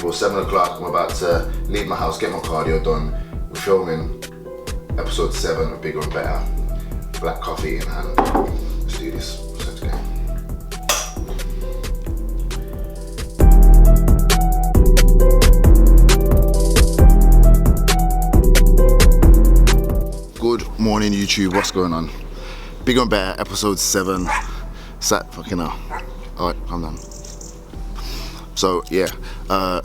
people, 7 o'clock. I'm about to leave my house, get my cardio done. We're filming episode 7 of Bigger and Better. Black coffee in hand. Let's do this. Let's go. Good morning, YouTube. What's going on? Bigger and Better, episode 7. Fucking hell. Alright, calm down. So yeah,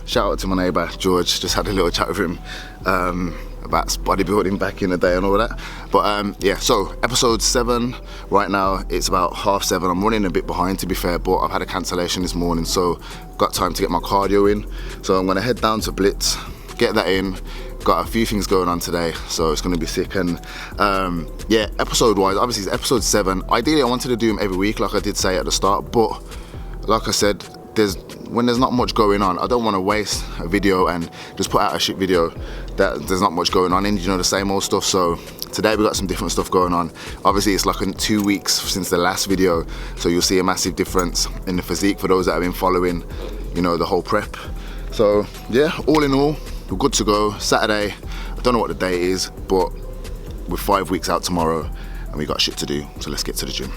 shout out to my neighbour George. Just had a little chat with him about bodybuilding back in the day and all that. But yeah, so episode 7 right now. It's about 7:30. I'm running a bit behind, to be fair, but I've had a cancellation this morning, so got time to get my cardio in. So I'm gonna head down to Blitz, get that in. Got a few things going on today, so it's gonna be sick. And yeah, episode wise, obviously it's episode 7. Ideally I wanted to do them every week like I did say at the start, but like I said, when there's not much going on, I don't want to waste a video and just put out a shit video that there's not much going on in, you know, the same old stuff. So today we got some different stuff going on. Obviously it's like 2 weeks since the last video, so you'll see a massive difference in the physique for those that have been following, you know, the whole prep. So yeah, all in all, we're good to go. Saturday, I don't know what the date is, but we're 5 weeks out tomorrow and we got shit to do, so let's get to the gym.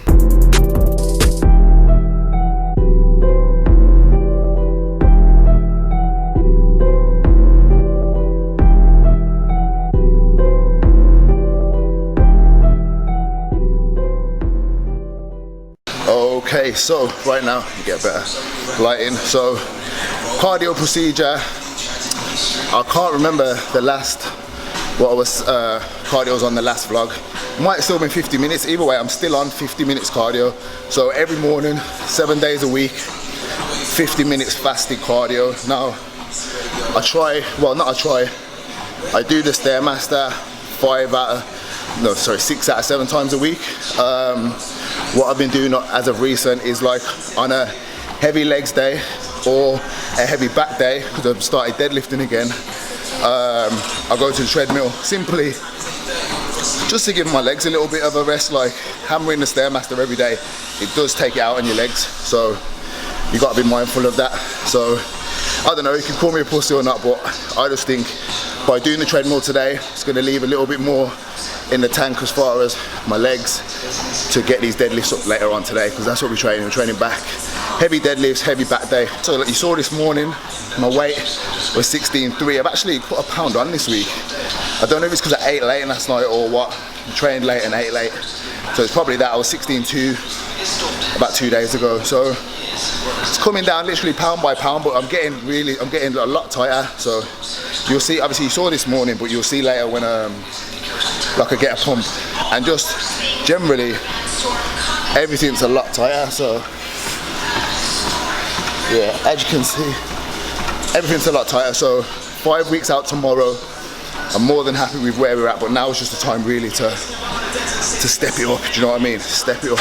Okay, so right now, you get better lighting. So cardio procedure, I can't remember the last, what I was cardio on the last vlog. Might still been 50 minutes, either way I'm still on 50 minutes cardio. So every morning, 7 days a week, 50 minutes fasted cardio. Now I do the Stairmaster 6 out of 7 times a week. What I've been doing as of recent is like on a heavy legs day or a heavy back day, because I've started deadlifting again, I go to the treadmill simply just to give my legs a little bit of a rest. Like hammering the Stairmaster every day, it does take it out on your legs, so you got to be mindful of that. So I don't know, you can call me a pussy or not, but I just think by doing the treadmill today, it's going to leave a little bit more in the tank as far as my legs to get these deadlifts up later on today, because that's what we're training back. Heavy deadlifts, heavy back day. So like you saw this morning, my weight was 16.3. I've actually put a pound on this week. I don't know if it's because I ate late last night or what. I trained late and ate late. So it's probably that. I was 16.2 about 2 days ago. So it's coming down literally pound by pound, but I'm getting a lot tighter. So you'll see, obviously you saw this morning, but you'll see later when like I get a pump, and just generally everything's a lot tighter. So yeah, as you can see, everything's a lot tighter. So 5 weeks out tomorrow, I'm more than happy with where we're at, but now it's just the time really to step it up, do you know what I mean? Step it up.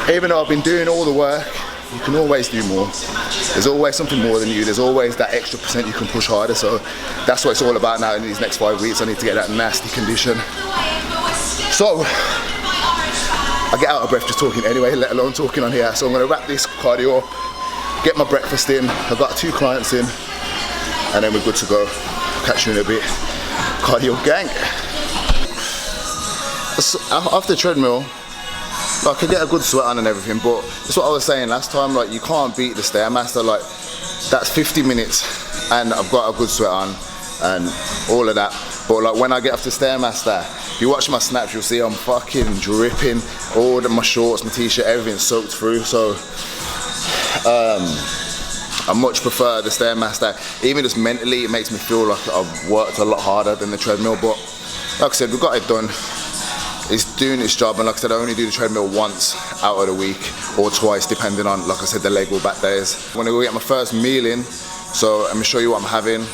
Even though I've been doing all the work, you can always do more. There's always something more than you. There's always that extra % you can push harder. So that's what it's all about now in these next 5 weeks. I need to get that nasty condition. So I get out of breath just talking anyway, let alone talking on here. So I'm gonna wrap this cardio up, get my breakfast in. I've got 2 clients in, and then we're good to go. Catch you in a bit. Cardio gang. After the treadmill, I can get a good sweat on and everything, but that's what I was saying last time, like you can't beat the Stairmaster. Like that's 50 minutes and I've got a good sweat on and all of that. But like when I get off the Stairmaster, if you watch my snaps, you'll see I'm fucking dripping. All my shorts, my t-shirt, everything's soaked through. So I much prefer the Stairmaster. Even just mentally, it makes me feel like I've worked a lot harder than the treadmill. But like I said, we've got it done. It's doing its job, and like I said, I only do the treadmill once out of the week or twice, depending on, like I said, the leg or back days. I'm gonna go get my first meal in, so I'm gonna show you what I'm having.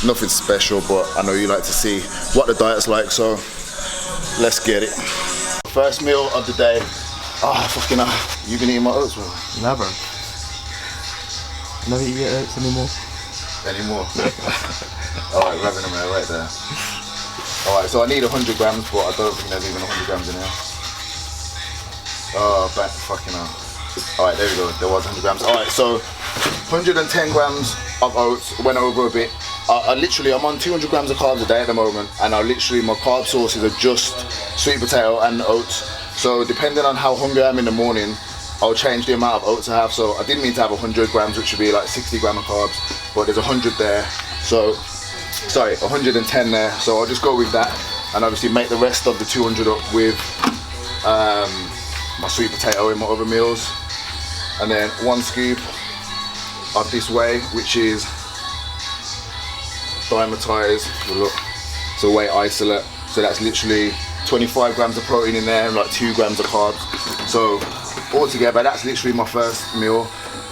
Nothing special, but I know you like to see what the diet's like, so let's get it. First meal of the day. Oh, fucking hell. You been eating my oats, bro? Never. Never eat your oats anymore. Alright, rubbing them right there. Alright, so I need 100 grams, but I don't think there's even 100 grams in here. Oh, fucking hell. Alright, there we go, there was 100 grams. Alright, so 110 grams of oats, went over a bit. I'm on 200 grams of carbs a day at the moment, and my carb sources are just sweet potato and oats. So depending on how hungry I am in the morning, I'll change the amount of oats I have. So I didn't mean to have 100 grams, which would be like 60 grams of carbs, but there's 100 there. So, sorry, 110 there. So I'll just go with that, and obviously make the rest of the 200 up with my sweet potato in my other meals. And then 1 scoop of this whey, which is dimetized, look, it's a whey isolate. So that's literally 25 grams of protein in there and like 2 grams of carbs. So altogether, that's literally my first meal.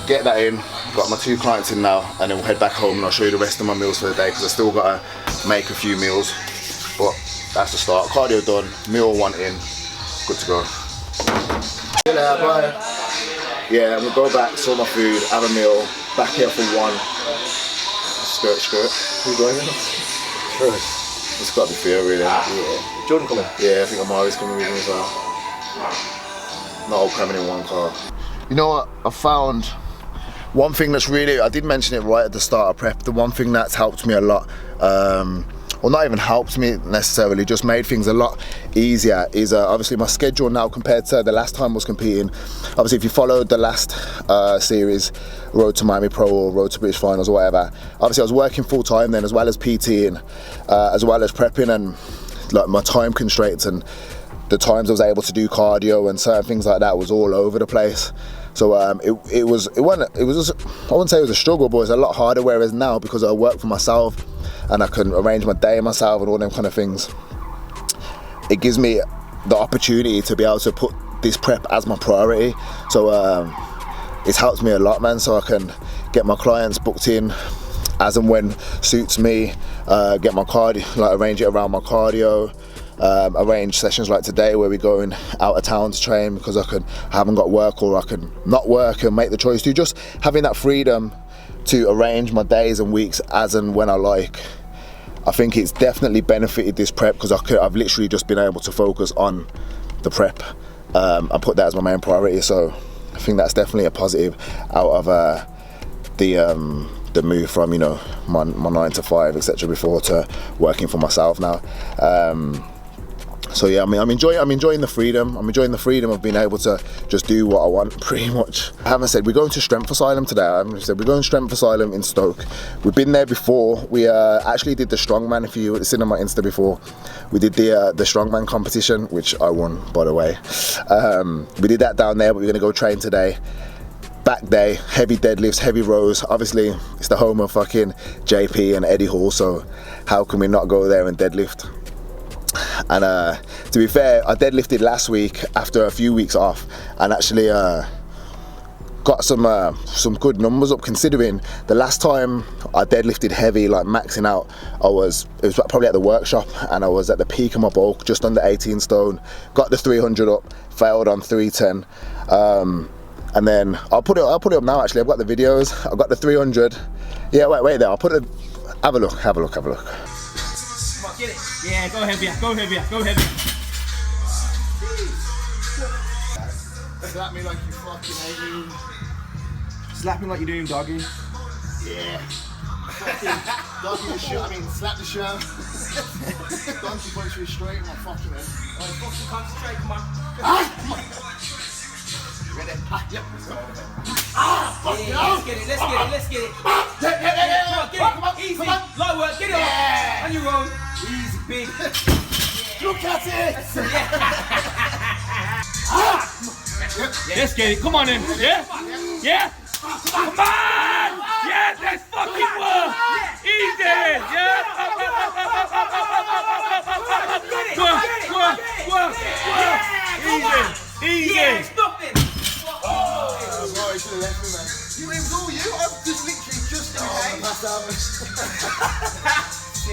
Get that in, got my 2 clients in now, and then we'll head back home and I'll show you the rest of my meals for the day, because I still gotta make a few meals. But that's the start. Cardio done, meal 1 in, good to go. Yeah, bye. Yeah, we'll go back, sort my food, have a meal, back here for 1. Skirt. Who's going in? Sure. It's got to be Theo, really. Yeah. Jordan coming? Yeah, I think Amari's coming with me as well. Not all cramming in 1 car. You know what? I found one thing that's really, I did mention it right at the start of prep, the one thing that's helped me a lot, well, not even helped me necessarily, just made things a lot easier, is obviously my schedule now compared to the last time I was competing. Obviously, if you followed the last series, Road to Miami Pro or Road to British Finals or whatever, obviously I was working full time then, as well as PTing, as well as prepping, and like my time constraints and the times I was able to do cardio and certain things like that was all over the place. So it was I wouldn't say it was a struggle, but it was a lot harder. Whereas now, because I work for myself and I can arrange my day myself and all them kind of things, it gives me the opportunity to be able to put this prep as my priority. So it's helped me a lot, man. So I can get my clients booked in as and when suits me, get my cardio, like arrange it around my cardio. Arrange sessions like today where we're going out of town to train because I haven't got work, or I can not work and make the choice to. Just having that freedom to arrange my days and weeks as and when I like, I think it's definitely benefited this prep, because I've literally just been able to focus on the prep. I put that as my main priority, so I think that's definitely a positive out of the move from, you know, my 9 to 5 etc. before to working for myself now. So yeah, I mean, I'm enjoying the freedom. I'm enjoying the freedom of being able to just do what I want, pretty much. I haven't said we're going to Strength Asylum today. I haven't said we're going to Strength Asylum in Stoke. We've been there before. We actually did the strongman. If you seen on my Insta before, we did the strongman competition, which I won, by the way. We did that down there, but we're gonna go train today. Back day, heavy deadlifts, heavy rows. Obviously, it's the home of fucking JP and Eddie Hall, so how can we not go there and deadlift? And to be fair, I deadlifted last week after a few weeks off, and actually got some good numbers up, considering the last time I deadlifted heavy, like maxing out, it was probably at the workshop, and I was at the peak of my bulk, just under 18 stone. Got the 300 up, failed on 310. And then I'll put it up now. Actually, I've got the videos. I've got the 300. Yeah, wait there. I'll put it. Have a look. Get it. Yeah, go heavier. Slap me like you fucking hate me. Slap me like you're doing doggy. Yeah. Doggy the shit. I mean, slap the shit out. Donkey punch me straight in my fucking head. Alright, fucking concentrate, come on. Ready? Yep. Fuck yeah, let's get it. Come on, easy. Low work, get it off. On your own. Easy, big. Look at it. Let's get it. Come on in. Yeah. Come on. Yeah, let's fucking work. Easy. Yeah. Work. Easy. Yeah, stop it. Oh, you should have left me, man. It was all you. I've just literally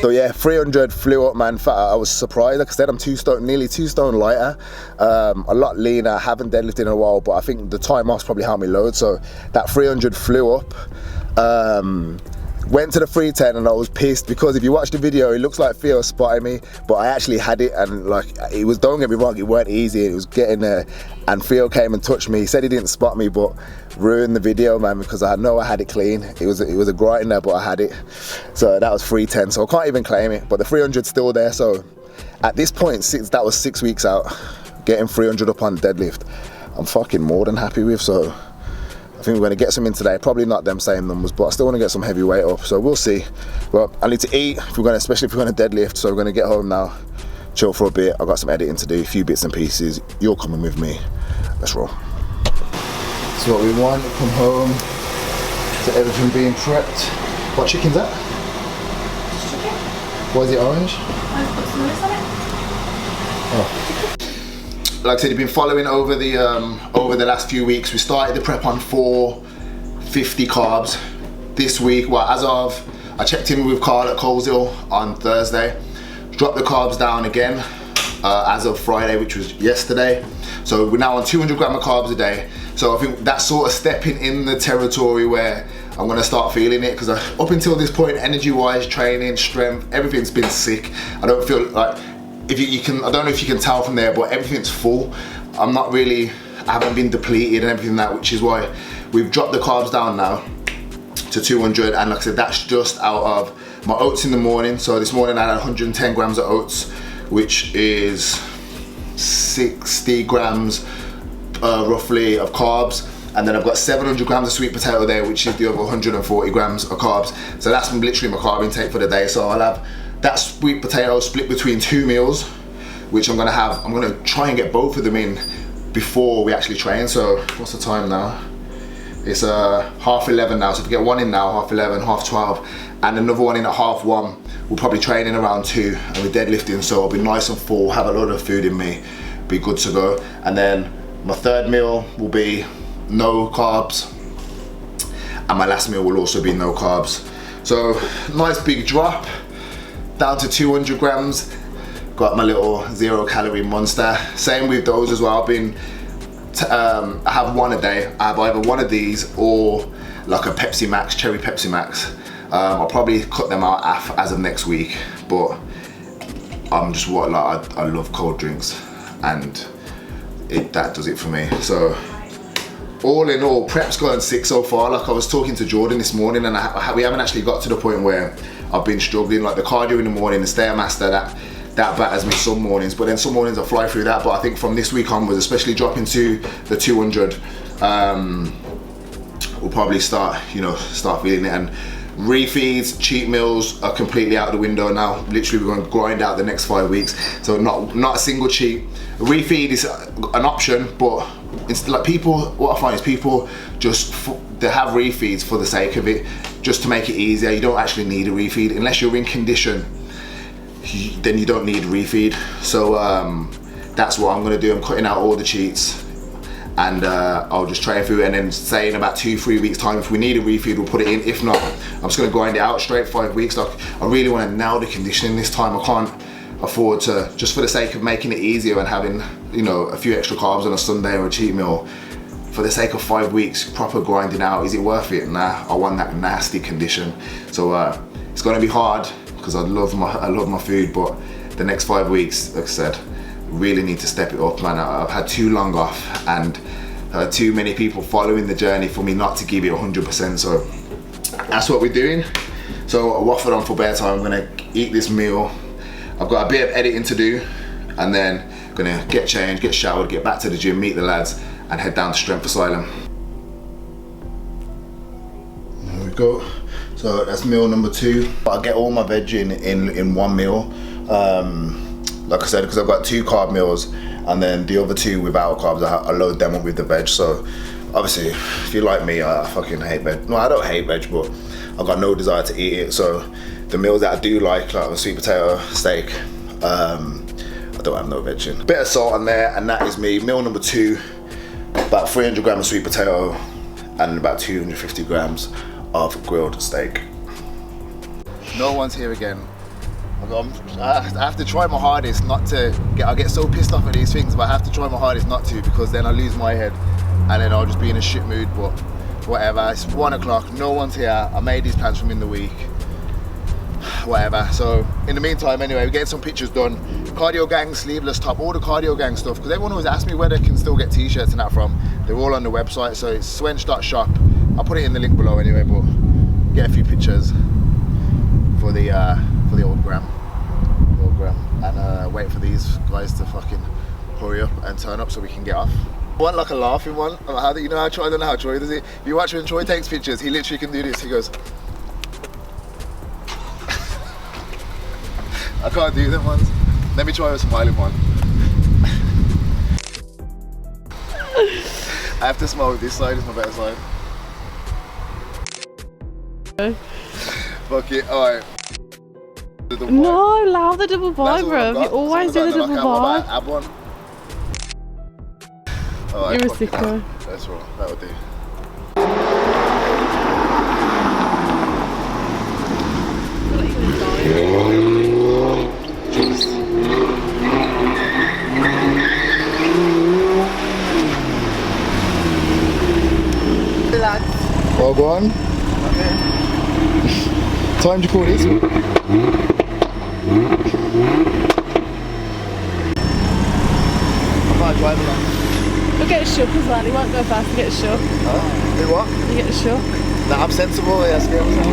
So yeah, 300 flew up, man. I was surprised. Like I said, I'm nearly 2 stone lighter, a lot leaner. I haven't deadlifted in a while, but I think the time off's probably helped me load. So that 300 flew up. Went to the 310 and I was pissed because if you watch the video, it looks like Theo spotted me, but I actually had it, and like it was, don't get me wrong, it weren't easy, it was getting there, and Theo came and touched me. He said he didn't spot me, but ruined the video, man, because I know I had it clean. It was a grind there, but I had it. So that was 310, so I can't even claim it, but the 300's still there. So at this point, that was 6 weeks out, getting 300 up on deadlift, I'm fucking more than happy with. So I think we're going to get some in today. Probably not them same numbers, but I still want to get some heavy weight up, so we'll see. Well, I need to eat, especially if we're going to deadlift, so we're going to get home now, chill for a bit. I've got some editing to do, a few bits and pieces. You're coming with me. Let's roll. So what we want, come home to everything being prepped. What chicken's that? Chicken. Why is it orange? I've put some rice on it. Oh. Like I said, you've been following over the last few weeks. We started the prep on 450 carbs this week. Well, I checked in with Carl at Coleshill on Thursday, dropped the carbs down again as of Friday, which was yesterday. So we're now on 200 grams of carbs a day. So I think that's sort of stepping in the territory where I'm gonna start feeling it, because up until this point, energy-wise, training, strength, everything's been sick. I don't feel like, if you can, I don't know if you can tell from there, but everything's full. I haven't been depleted and everything that, which is why we've dropped the carbs down now to 200. And like I said, that's just out of my oats in the morning. So this morning I had 110 grams of oats, which is 60 grams roughly of carbs. And then I've got 700 grams of sweet potato there, which is the other 140 grams of carbs. So that's literally my carb intake for the day. So I'll have that sweet potato split between 2 meals, which I'm gonna try and get both of them in before we actually train. So what's the time now? It's 11:30 now. So if we get one in now, 11:30, 12:30, and another one in at 1:30, we'll probably train in around 2, and we're deadlifting, so I'll be nice and full, have a load of food in me, be good to go. And then my third meal will be no carbs, and my last meal will also be no carbs. So nice big drop down to 200 grams. Got my little 0-calorie monster. Same with those as well. I have one a day. I have either one of these or like a Pepsi Max, cherry Pepsi Max. I'll probably cut them out as of next week, but I'm just I love cold drinks, and that does it for me. So all in all, prep's gone sick so far. Like I was talking to Jordan this morning, and we haven't actually got to the point where I've been struggling. Like the cardio in the morning, the Stairmaster, that batters me some mornings, but then some mornings I fly through that. But I think from this week onwards, especially dropping to the 200, we'll probably start feeling it. And refeeds, cheat meals are completely out the window now. Literally, we're going to grind out the next 5 weeks. So not a single cheat. A refeed is an option, but it's like what I find is people they have refeeds for the sake of it, just to make it easier. You don't actually need a refeed unless you're in condition. Then you don't need a refeed. So that's what I'm gonna do. I'm cutting out all the cheats, and I'll just train through, and then say in about 2-3 weeks time, if we need a refeed, we'll put it in. If not, I'm just gonna grind it out straight 5 weeks. Like I really want to nail the conditioning this time. I can't afford to, just for the sake of making it easier and having a few extra carbs on a Sunday or a cheat meal, for the sake of 5 weeks proper grinding out. Is it worth it? Nah, I want that nasty condition. So it's gonna be hard, because I love my food, but the next 5 weeks, like I said, really need to step it up, man. I've had too long off, and too many people following the journey for me not to give it 100%. So that's what we're doing. So I waffled on for bedtime. I'm gonna eat this meal. I've got a bit of editing to do, and then I'm gonna get changed, get showered, get back to the gym, meet the lads, and head down to Strength Asylum. There we go. So that's meal number 2. I get all my veg in one meal. Like I said, because I've got 2 carb meals, and then the other 2 without carbs, I load them up with the veg. So obviously, if you're like me, I fucking hate veg. No, I don't hate veg, but I've got no desire to eat it. So the meals that I do like a sweet potato steak, I don't have no veg in. Bit of salt on there, and that is me. Meal number 2, about 300 grams of sweet potato, and about 250 grams of grilled steak. No one's here again. I have to try my hardest not to I get so pissed off at these things, but I have to try my hardest not to, because then I lose my head and then I'll just be in a shit mood. But whatever, it's 1 o'clock, no one's here. I made these plans from in the week, whatever. So in the meantime, anyway, we're getting some pictures done. Cardio gang, sleeveless top, all the cardio gang stuff, because everyone always asks me where they can still get t-shirts and that from. They're all on the website, so it's swench.shop. I'll put it in the link below anyway, but get a few pictures for the old gram, and wait for these guys to fucking hurry up and turn up so we can get off. I want like a laughing one. How do you know how Troy? I don't know how Troy does it. If you watch when Troy takes pictures, he literally can do this. He goes. I can't do them ones. Let me try a smiling one. I have to smile with this side. It's my better side. Fuck it. All right. No, allow the double vibe, bro. You always do the double vibe. Add one. Right, you're a sicko. That's right, that'll do. Relax. Oh, go on. Okay. Time to call this. I can't drive along. You'll get a shook as well, he won't go fast, you get a shook. Do what? You get a shook. Nah, I'm sensible, yeah, scale myself.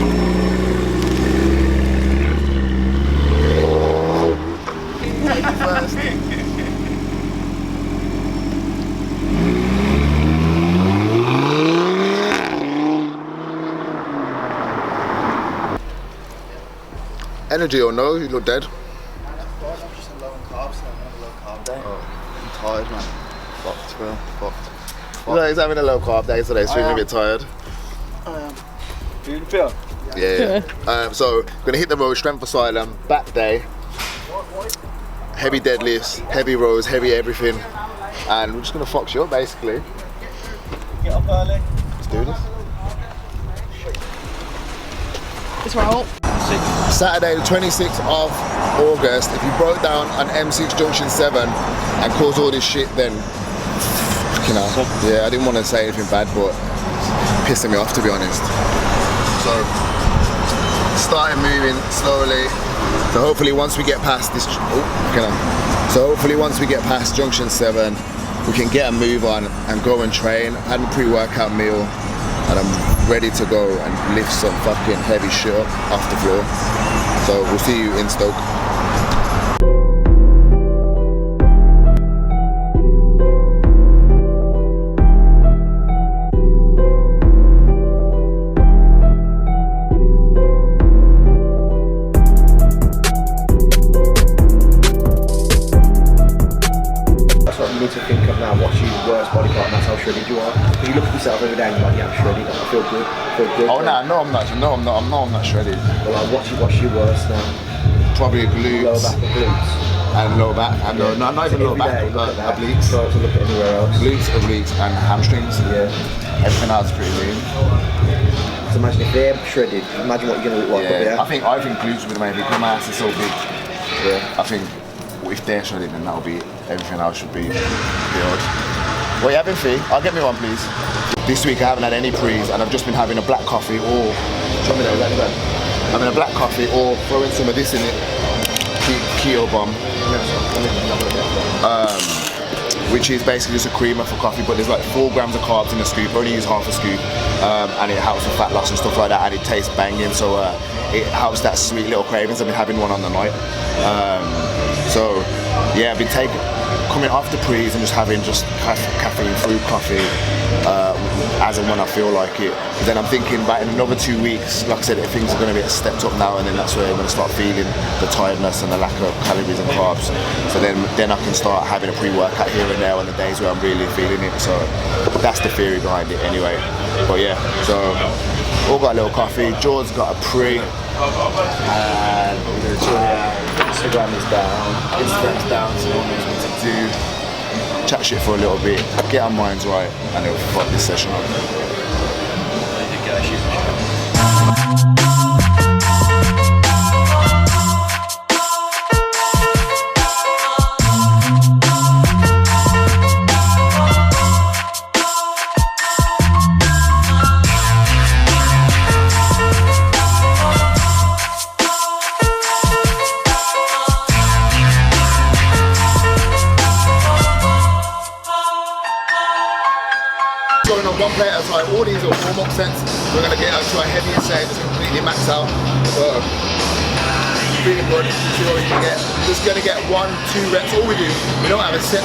Take you first. Energy or no? You look dead. I'm just low on carbs, so I'm having a low carb day. I'm tired, man. Fucked, bro. Fucked. No, he's having a low carb day today, so he's feeling a bit tired. I am. Feeling feel? Yeah. So, gonna hit the road, strength asylum, back day. Heavy deadlifts, heavy rows, heavy everything. And we're just gonna fuck you up, basically. Get up early. Let's do this. It's roll. Saturday the 26th of August, if you broke down on M6 Junction 7 and caused all this shit, then, you know, yeah, I didn't want to say anything bad, but it's pissing me off, to be honest. So, starting moving slowly. So hopefully once we get past this, so hopefully once we get past Junction 7, we can get a move on and go and train. I had a pre-workout meal, and I'm ready to go and lift some fucking heavy shit up off the floor. So we'll see you in Stoke. That's what you need to think of now. What's your worst body part, and that's how shredded you are. If you look at yourself every day and you're like, yeah, I'm shredded, I feel good, Oh no, I'm not shredded. But like, what's your worst now? Probably glutes. Lower back or glutes? And lower back, and no, not even lower back, obliques. Try to look at anywhere else. Glutes, obliques, and hamstrings. Yeah. Everything else is pretty lean. So imagine if they're shredded, imagine what you're going to look like up there. I think glutes would maybe, because my ass is so big. Yeah. I think if they're shredded, then that'll be, everything else should be good. What are you having, Fee? I'll get me one, please. This week I haven't had any pre's, and I've just been having a black coffee or having a black coffee or throwing some of this in it. Keto bomb. Which is basically just a creamer for coffee, but there's like 4 grams of carbs in a scoop. I only use half a scoop, and it helps with fat loss and stuff like that, and it tastes banging, so it helps that sweet little cravings. I've been having one on the night. So yeah, I've been coming off the pre's and just having caffeine-free coffee as and when I feel like it. But then I'm thinking about in another 2 weeks, like I said, things are going to be stepped up now, and then that's where I'm going to start feeling the tiredness and the lack of calories and carbs. So then I can start having a pre-workout here and there on the days where I'm really feeling it. So that's the theory behind it anyway. But yeah, so all got a little coffee. George's got a pre. And we're going to chill here. Instagram is down. Instagram's down, so what knows what to do. Chat shit for a little bit, get our minds right, and then we'll fuck this session up. all these are warm-up sets. We're gonna get to a heavier set, just completely max out. So, really good, see what we can get. Just gonna get 1-2 reps, all we do. We don't have a set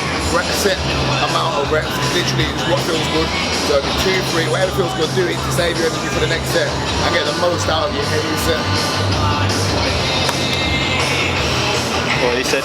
amount of reps, literally it's what feels good. So 2, 3, whatever feels good, do it to save your energy for the next set and get the most out of your heavy set. What he said.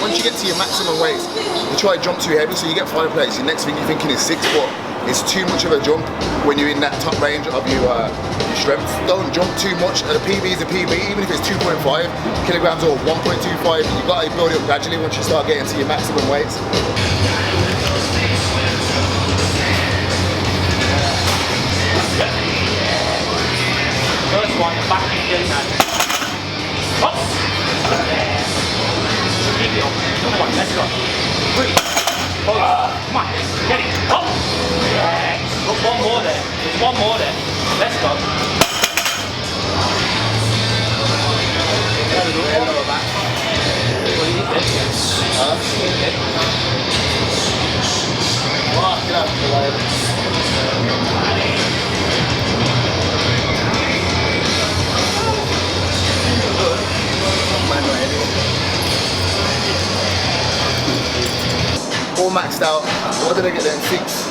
Once you get to your maximum weights, you try to jump too heavy, so you get 5 plates. The next thing you're thinking is 6, but it's too much of a jump when you're in that top range of your strength. Don't jump too much. A PB is a PB, even if it's 2.5 kilograms or 1.25. You got to build it up gradually once you start getting to your maximum weights. First one, back and get now. Up. Keep it on. Come on, let's go. 3. Come on, get it. Up. Yeah. Look, one more there. There's one more there. Let's go. All maxed out. What did I get then? 6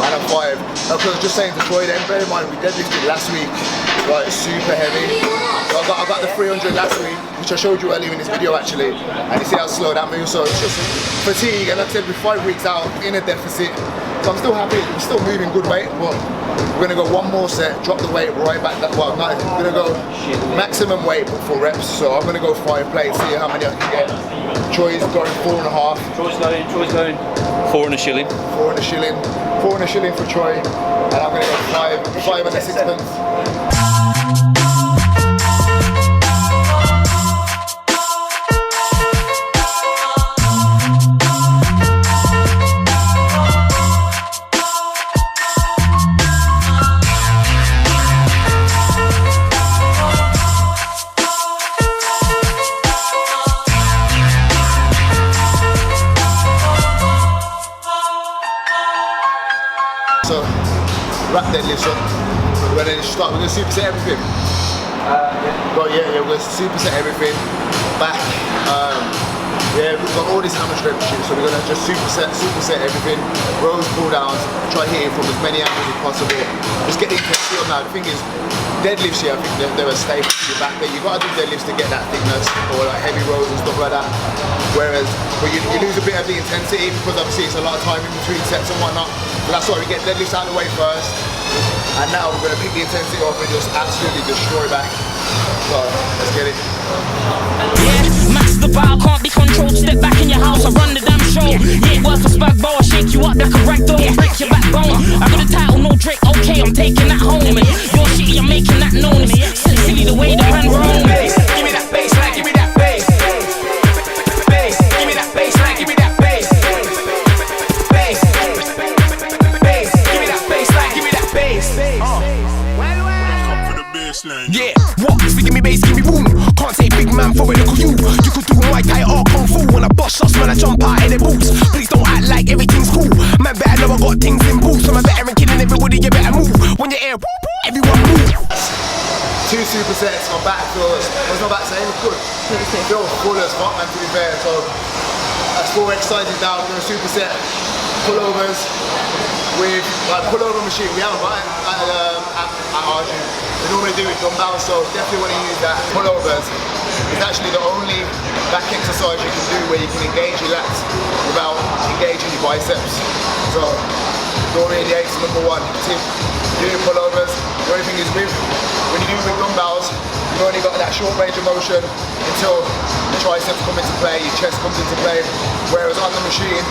and a 5. Because I was just saying to Troy then, bear in mind we deadlifted last week, right, super heavy. So I got the 300 last week, which I showed you earlier in this video actually, and you see how slow that moves. So it's just fatigue, and like I said, we're 5 weeks out in a deficit. So I'm still happy, we're still moving good weight, but we're gonna go one more set, drop the weight right back that, well, not, we're gonna go maximum weight but for reps. So I'm gonna go 5 plates, see how many I can get. Troy's going 4.5. Troy's going 4 and a shilling. 4 and a shilling. 4 and a shilling for Troy. And I'm gonna go 5 and a sixpence. So, wrap deadlifts up. We're gonna superset everything. But yeah, we're gonna superset everything. Back. Yeah, we've got all this hammer strength shit, so we're gonna just superset everything. Rows, pull downs, try hitting from as many angles as possible. Just get the intensity on now. The thing is, deadlifts here, I think they're a staple to your back there. You gotta do deadlifts to get that thickness, or like heavy rows and stuff like that. Whereas, but you lose a bit of the intensity because obviously it's a lot of time in between sets and whatnot. But that's why we get deadlifts out of the way first. And now we're gonna pick the intensity up and just absolutely destroy back. So, let's get it. Yeah, master the bar, can't be controlled. Step back in your house, I run the damn show. Yeah, worth a spag bar, shake you up like a ragdoll, break your backbone. I got a title, no Drake, okay, I'm taking that home. And your shitty, I'm making that known. It's silly the way the pan roll. Give me that bass, like, give me that bass. Bass, give me that bass, like, give me that bass. Bass, bass, give me that bass, like, give me that bass. Yeah, what? So give me bass, give me room. Can't say big man for a little you. You could do Muay Thai or Kung Fu. When I bust shots, man, I jump out in their boots. Please don't act like everything's cool. Man, better know I got things in boots. I'm a veteran killing everybody, you better move. When you're here, everyone move. 2 supersets, my back feels, what's my back saying? It's good. It feels full as fuck, man, to be fair. So that's 4 exercises down, we're gonna superset pullovers with like pullover machine. We haven't got it at our gym. We normally do with dumbbells, so definitely want to use that. Pullovers is actually the only back exercise you can do where you can engage your lats without engaging your biceps. So Dorian Yates, number 1 tip, doing pullovers. The only thing is when you do it with dumbbells, you you've only got that short range of motion until the triceps come into play, your chest comes into play. Whereas on the machine,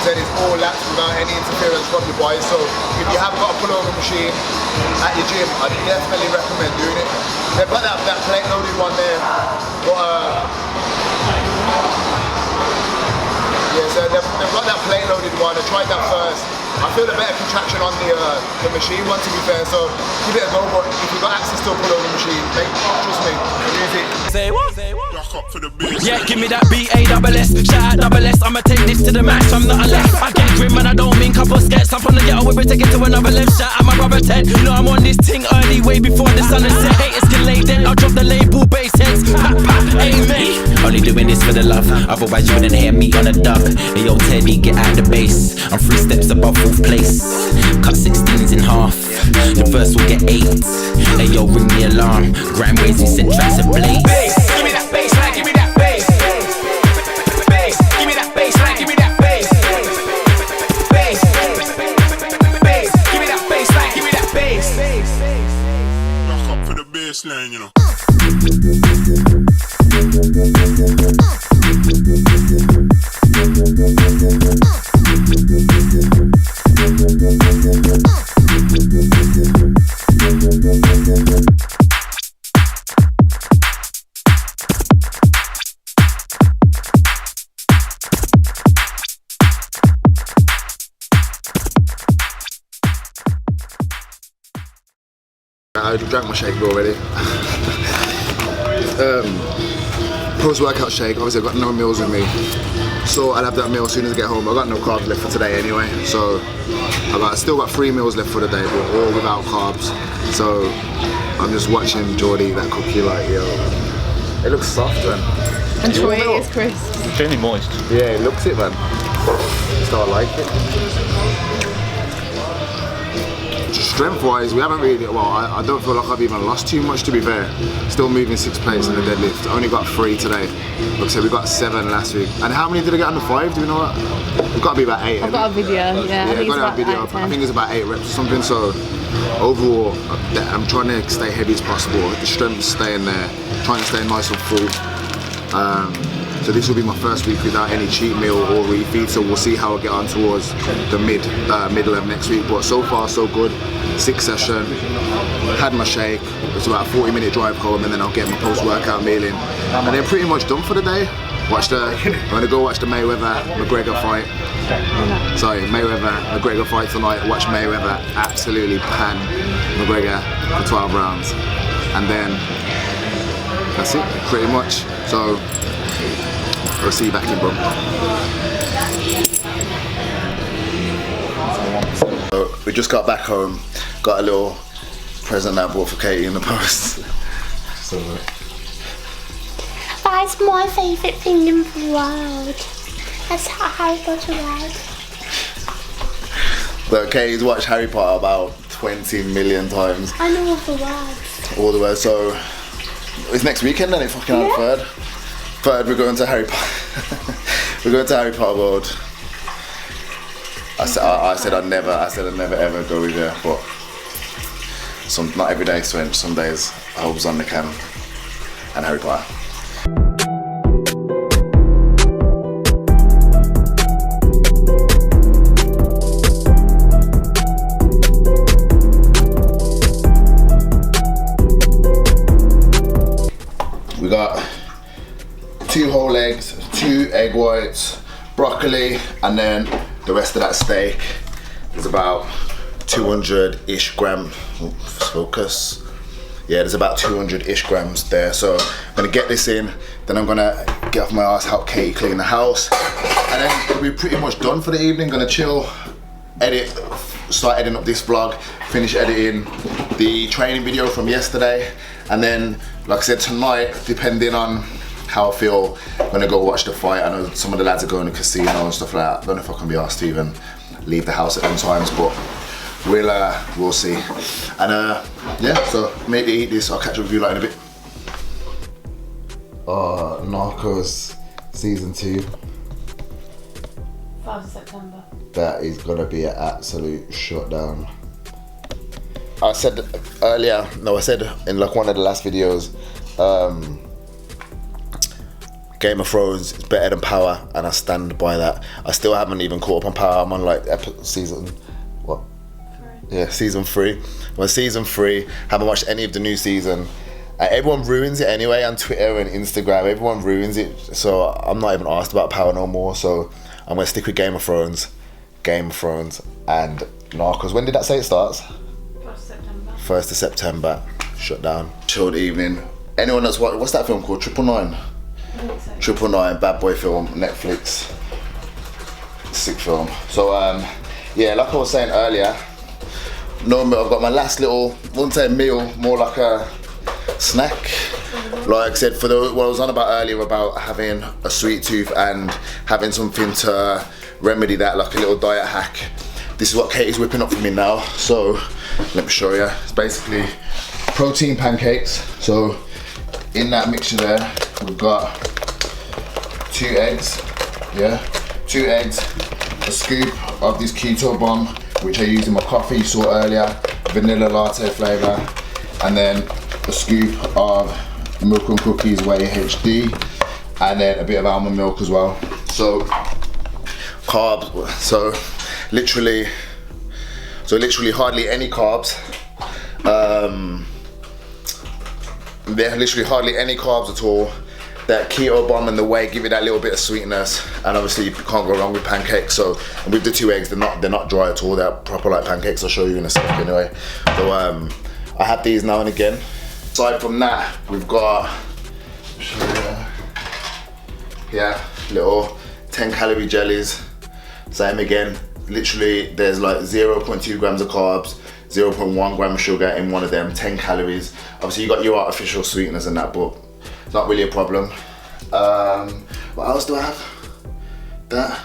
then it's all laps without any interference from your body. So if you have got a pullover machine at your gym, I definitely recommend doing it. They've got that plate loaded one there, but yeah, so they've got that plate loaded one. I tried that first. I feel a better contraction on the machine one, to be fair, so give it a go. But if you've got access to a pullover machine, trust me, use it. Say what? Yeah, give me that B-A-double-S. Shout out double S, I'ma take this to the max. I'm not a less. I get grim and I don't mean couple skets. I'm from the ghetto, we're take it to another left. Shout out my brother Ted. You know I'm on this thing early, way before the sun is set. Haters can lay dead, I'll drop the label bass heads. Pop, pop, amen. Only doing this for the love, otherwise you wouldn't hear me on a dub. Hey yo Teddy, get out the bass. I'm 3 steps above 4th place. Cut 16s in half. The verse will get 8. Hey yo, ring the alarm. Grind waves and set tracks ablaze. Bass, give me that bass line, give me that bass. Bass, give me that bass line, give me that bass. Bass, bass, give me that bass line, give me that bass. Lock up for the bass line, you know. I drank my shake already. Post-workout shake, obviously I've got no meals with me. So I'll have that meal as soon as I get home. I've got no carbs left for today anyway. So I've still got 3 meals left for the day, but all without carbs. So I'm just watching Geordie eat that cookie like, yo. It looks soft, man. And Troy is crisp. It's really moist. Yeah, it looks it, man. So I like it. Strength-wise, we haven't really, well, I don't feel like I've even lost too much, to be fair. Still moving 6 plates in the deadlift. Only got 3 today. Like I said, we got 7 last week. And how many did I get on the 5? Do we know what? We've got to be about 8. I've got a video, yeah. I think it's about 8 or 10. I think it's about 8 reps or something. So overall, I'm trying to stay heavy as possible. The strength's staying there. Trying to stay nice and full. So this will be my first week without any cheat meal or refeed, so we'll see how I get on towards the middle of next week. But so far so good. 6th session, had my shake. It's about a 40-minute drive home, and then I'll get my post-workout meal in, and then pretty much done for the day. I'm gonna go watch the Mayweather-McGregor fight. Sorry, Mayweather-McGregor fight tonight. Watch Mayweather absolutely pan McGregor for 12 rounds, and then that's it, pretty much. So I'll see you back in, bro. So we just got back home, got a little present that I bought for Katie in the post. So that's my favourite thing in the world. That's Harry Potter world. So Katie's watched Harry Potter about 20 million times. I know all the words. All the words. So it's next weekend, then it fucking on the 3rd. 3rd, we're going to Harry Potter. We're going to Harry Potter World. I said I'd never ever go with there, but not every day, Swench. Some days Hope's on the cam and Harry Potter. We got 2 whole eggs, 2 egg whites, broccoli, and then the rest of that steak is about 200-ish gram. Focus. Yeah, there's about 200-ish grams there. So I'm gonna get this in, then I'm gonna get off my ass, help Katie clean the house, and then we're pretty much done for the evening. Gonna chill, edit, start editing up this vlog, finish editing the training video from yesterday, and then, like I said, tonight, depending on how I feel, I'm gonna go watch the fight. I know some of the lads are going to casino and stuff like that. I don't know if I can be asked to even leave the house at them times, but we'll see. And yeah, so mate, eat this. I'll catch up with you like in a bit. Narcos season 2. 5th September. That is gonna be an absolute shutdown. I said earlier, no, I said in like one of the last videos, Game of Thrones is better than Power, and I stand by that. I still haven't even caught up on Power. I'm on like season 3. Well, season 3, haven't watched any of the new season. Everyone ruins it anyway on Twitter and Instagram. Everyone ruins it, so I'm not even asked about Power no more. So I'm gonna stick with Game of Thrones, and Narcos. When did that say it starts? 1st of September. Shut down. Chilled evening. Anyone that's what's that film called? 999. 999, bad boy film, Netflix. Sick film. So yeah, like I was saying earlier, no, I've got my last little, I wouldn't say meal, more like a snack. Like I said, for what I was on about earlier about having a sweet tooth and having something to remedy that, like a little diet hack. This is what Katie's whipping up for me now. So let me show you. It's basically protein pancakes. So in that mixture there, we've got 2 eggs, 2 eggs, a scoop of this keto bomb, which I used in my coffee you saw earlier, vanilla latte flavour, and then a scoop of milk and cookies whey HD, and then a bit of almond milk as well. So carbs, so literally hardly any carbs. There's literally hardly any carbs at all. That keto bomb and the whey give it that little bit of sweetness, and obviously you can't go wrong with pancakes. So and with the 2 eggs, they're not dry at all. They're proper like pancakes. I'll show you in a second anyway. So I have these now and again. Aside from that, we've got little 10-calorie jellies. Same again. Literally, there's like 0.2 grams of carbs, 0.1 gram of sugar in one of them, 10 calories. Obviously, you got your artificial sweeteners and that, but it's not really a problem. What else do I have? That.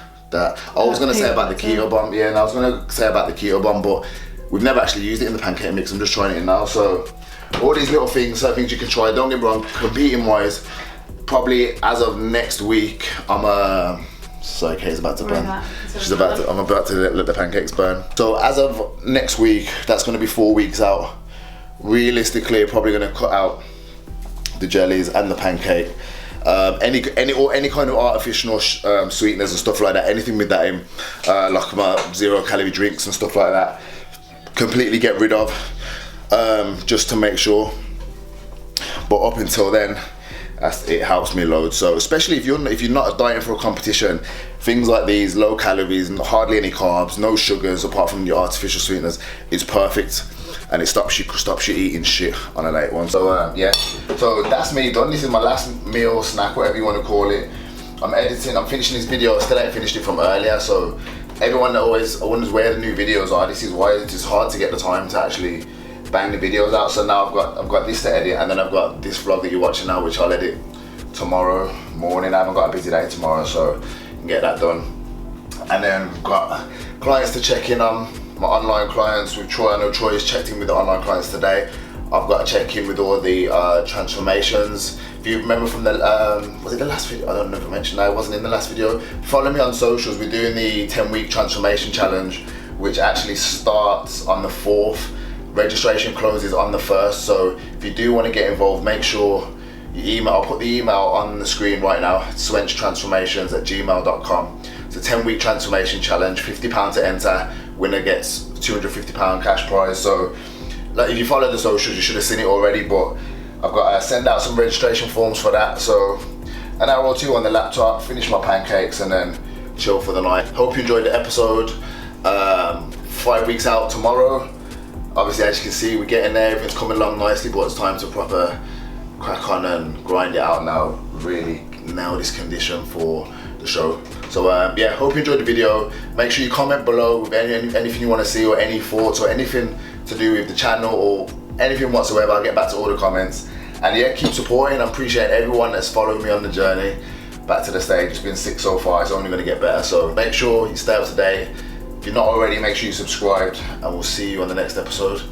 I was gonna say about the keto bomb, and I was gonna say about the keto bomb, but we've never actually used it in the pancake mix. I'm just trying it in now. So all these little things, certain things you can try. Don't get me wrong, competing wise, probably as of next week, sorry, Kate's about to burn. I'm about to let the pancakes burn. So as of next week, that's gonna be 4 weeks out. Realistically, probably gonna cut out the jellies and the pancake. Any kind of artificial sweeteners and stuff like that, anything with that in, like my 0-calorie drinks and stuff like that, completely get rid of, just to make sure. But up until then, it helps me loads. So especially if you're not dieting for a competition, things like these, low calories, hardly any carbs, no sugars apart from your artificial sweeteners, it's perfect, and it stops you eating shit on a late one. So yeah, so that's me done. This is my last meal, snack, whatever you want to call it. I'm finishing this video. I still ain't finished it from earlier. So everyone that always wonders where the new videos are, this is why it is hard to get the time to actually bang the videos out. So now I've got this to edit, and then I've got this vlog that you're watching now, which I'll edit tomorrow morning. I haven't got a busy day tomorrow, so I can get that done. And then we've got clients to check in on, my online clients with Troy. I know Troy has checked in with the online clients today. I've got to check in with all the transformations. If you remember from the, was it the last video? I don't know if I mentioned that, it wasn't in the last video. Follow me on socials. We're doing the 10-week transformation challenge, which actually starts on the 4th. Registration closes on the 1st. So if you do want to get involved, make sure you email. I'll put the email on the screen right now, swenchtransformations@gmail.com. It's a 10-week transformation challenge, £50 to enter. Winner gets £250 cash prize. So like, if you follow the socials, you should have seen it already, but I've got to send out some registration forms for that. So an hour or 2 on the laptop, finish my pancakes, and then chill for the night. Hope you enjoyed the episode. 5 weeks out tomorrow. Obviously, as you can see, we're getting there. Everything's coming along nicely, but it's time to proper crack on and grind it out now. Really nail this condition for the show. So yeah, hope you enjoyed the video. Make sure you comment below with anything you want to see, or any thoughts, or anything to do with the channel, or anything whatsoever. I'll get back to all the comments. And yeah, keep supporting. I appreciate everyone that's followed me on the journey back to the stage. It's been sick so far. It's only going to get better. So make sure you stay up to date. If you're not already, make sure you subscribed, and we'll see you on the next episode.